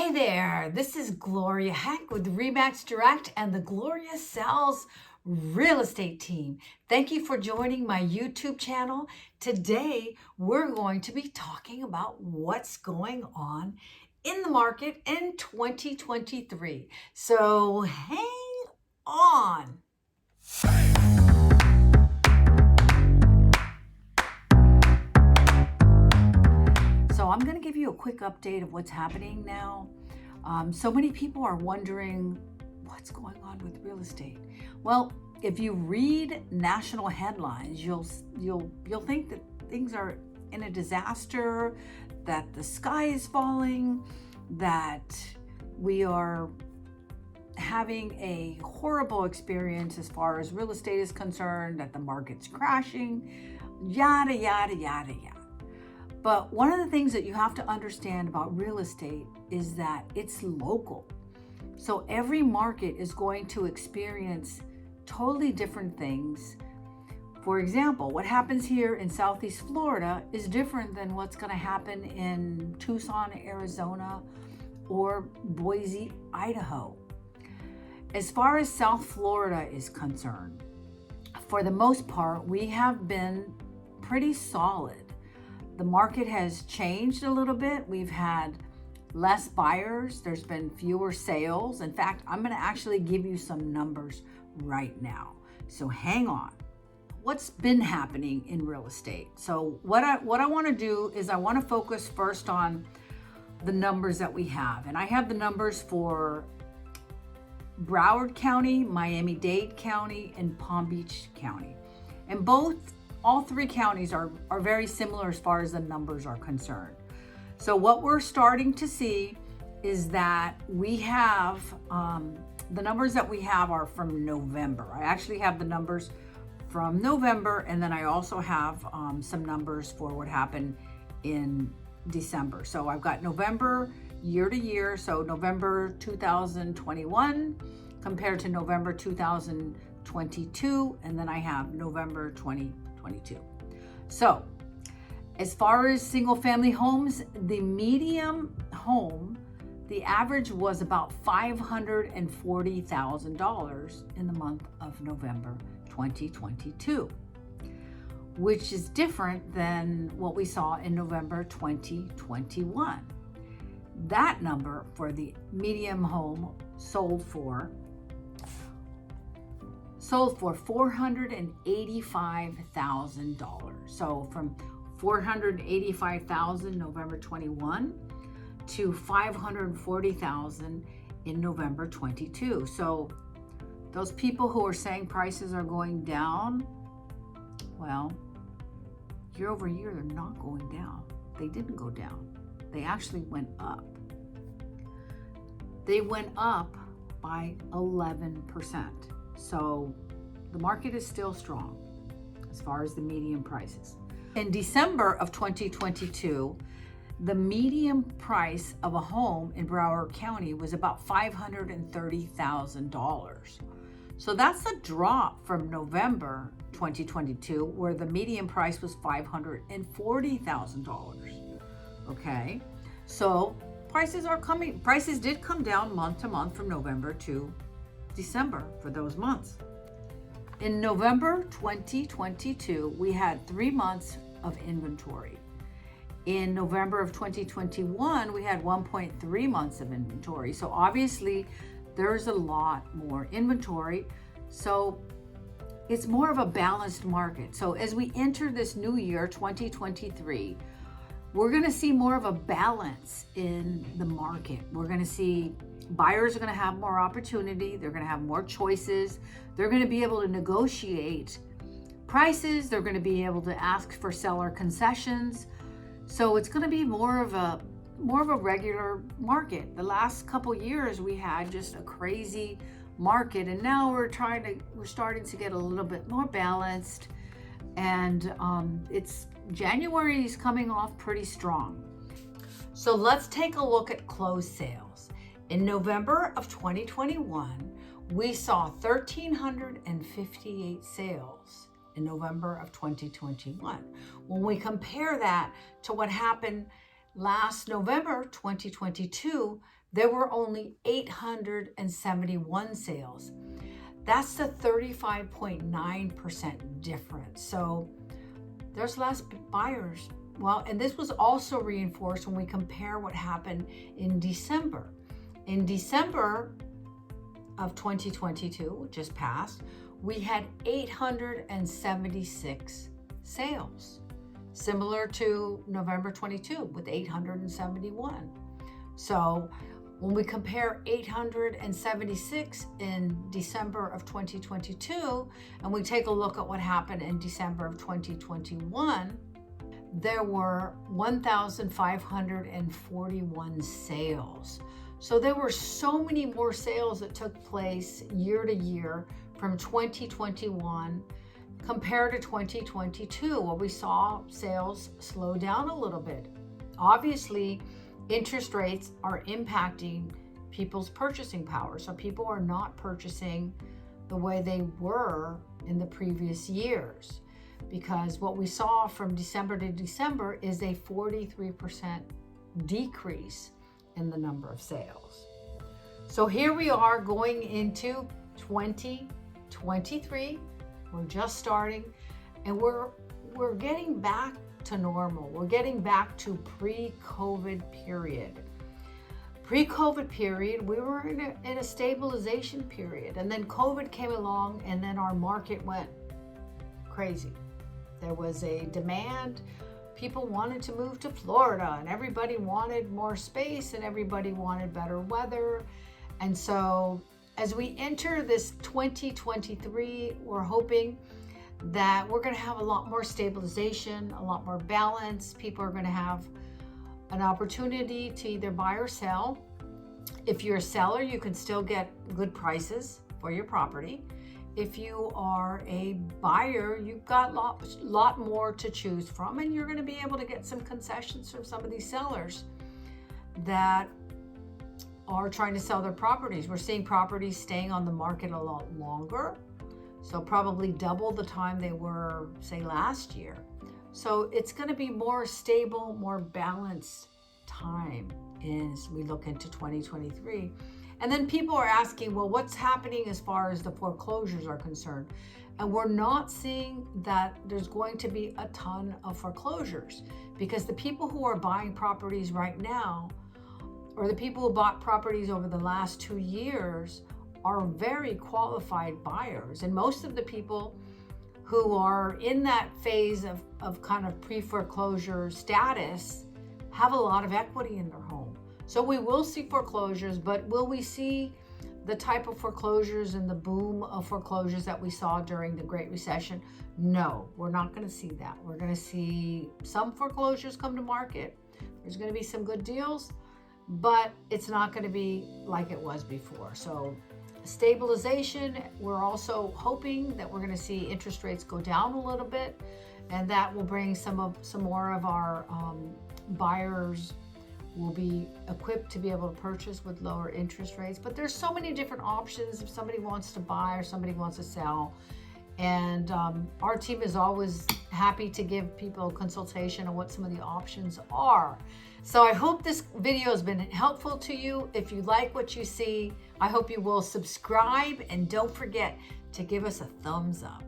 Hi there, this is Gloria Heck with Remax Direct and the Gloria Sells Real Estate Team. Thank you for joining my YouTube channel. Today, we're going to be talking about what's going on in the market in 2023. So hang on. So I'm going to give you a quick update of what's happening now. So many people are wondering what's going on with real estate. Well, if you read national headlines, you'll think that things are in a disaster, that the sky is falling, that we are having a horrible experience as far as real estate is concerned, that the market's crashing, yada, yada, yada, yada. But one of the things that you have to understand about real estate is that it's local. So every market is going to experience totally different things. For example, what happens here in Southeast Florida is different than what's going to happen in Tucson, Arizona, or Boise, Idaho. As far as South Florida is concerned, for the most part, we have been pretty solid. The market has changed a little bit. We've had less buyers. There's been fewer sales. In fact, I'm going to actually give you some numbers right now. So hang on. What's been happening in real estate? So what I want to do is I want to focus first on the numbers that we have. And I have the numbers for Broward County, Miami-Dade County, and Palm Beach County. And all three counties are very similar as far as the numbers are concerned. So what we're starting to see is that we have, the numbers that we have are from November. I actually have the numbers from November, and then I also have some numbers for what happened in December. So I've got November year to year, so November 2021 compared to November 2022, and then I have November 2022. So as far as single family homes, the medium home, the average was about $540,000 in the month of November 2022, which is different than what we saw in November 2021. That number for the medium home sold for $485,000. So from $485,000 November 21 to $540,000 in November 22. So those people who are saying prices are going down, well, year over year, they're not going down. They didn't go down. They actually went up. They went up by 11%. So the market is still strong as far as the median prices. In December of 2022, the median price of a home in Broward County was about $530,000. So that's a drop from November 2022, where the median price was $540,000. Okay, so prices did come down month to month from November to December for those months. In November 2022, we had 3 months of inventory. In November of 2021, we had 1.3 months of inventory. So obviously there's a lot more inventory. So it's more of a balanced market. So as we enter this new year, 2023, we're going to see more of a balance in the market. We're going to see buyers are going to have more opportunity. They're going to have more choices. They're going to be able to negotiate prices. They're going to be able to ask for seller concessions. So it's going to be more of a regular market. The last couple years we had just a crazy market, and now we're starting to get a little bit more balanced, and January is coming off pretty strong. So let's take a look at closed sales. In November of 2021, we saw 1,358 sales in November of 2021. When we compare that to what happened last November 2022, there were only 871 sales. That's the 35.9% difference. So there's less buyers. Well, and this was also reinforced when we compare what happened in December. In December of 2022, just passed, we had 876 sales, similar to November 22 with 871. So when we compare 876 in December of 2022, and we take a look at what happened in December of 2021, there were 1,541 sales. So there were so many more sales that took place year to year from 2021 compared to 2022, where we saw sales slow down a little bit. Obviously, interest rates are impacting people's purchasing power. So people are not purchasing the way they were in the previous years, because what we saw from December to December is a 43% decrease in the number of sales. So here we are going into 2023. We're just starting, and we're getting back to normal. We're getting back to pre-COVID period. Pre-COVID period, we were in a stabilization period, and then COVID came along, and then our market went crazy. There was a demand. People wanted to move to Florida, and everybody wanted more space, and everybody wanted better weather. And so as we enter this 2023, we're hoping that we're going to have a lot more stabilization, a lot more balance. People are going to have an opportunity to either buy or sell. If you're a seller, you can still get good prices for your property. If you are a buyer, you've got a lot more to choose from, and you're going to be able to get some concessions from some of these sellers that are trying to sell their properties. We're seeing properties staying on the market a lot longer, so probably double the time they were, say, last year. So it's going to be more stable, more balanced time as we look into 2023. And then people are asking, well, what's happening as far as the foreclosures are concerned? And we're not seeing that there's going to be a ton of foreclosures, because the people who are buying properties right now, or the people who bought properties over the last 2 years, are very qualified buyers. And most of the people who are in that phase of kind of pre-foreclosure status have a lot of equity in their home. So we will see foreclosures, but will we see the type of foreclosures and the boom of foreclosures that we saw during the Great Recession? No, we're not going to see that. We're going to see some foreclosures come to market. There's going to be some good deals, but it's not going to be like it was before. So stabilization, we're also hoping that we're going to see interest rates go down a little bit, and that will bring some more of our buyers will be equipped to be able to purchase with lower interest rates. But there's so many different options if somebody wants to buy or somebody wants to sell. And our team is always happy to give people a consultation on what some of the options are. So I hope this video has been helpful to you. If you like what you see, I hope you will subscribe, and don't forget to give us a thumbs up.